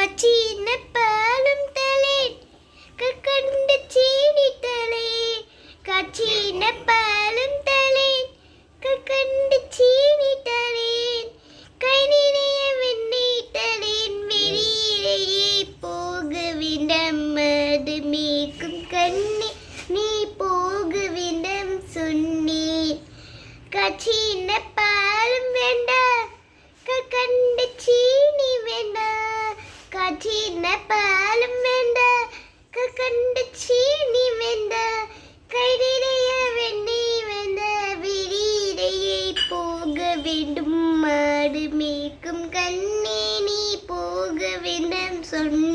கச்சின பாலும் தலேன் கற்கண்டு சீனி தலேன் கச்சின பாலும் தலேன் கற்கண்டு சீனி தலேன் கை நிறைய வெண்ணெய் தலேன் வெளியிலேயே போக வேண்டாம் மது மேய்க்கும் கண்ணே நீ போக வேண்டாம் சொன்னேன் கச்சின பாலும் வேண்டாம் கற்கண்டு சீனி வேண்டாம் கச்சின பாலும் வேண்டாம் கற்கண்டு சீனி வேண்டாம் கை நிறைய வெண்ணெய் வேண்டாம் வெளியிலேயே போக வேண்டும் மாடு மேய்க்கும் கண்ணே நீ போக வேண்டாம் சொன்ன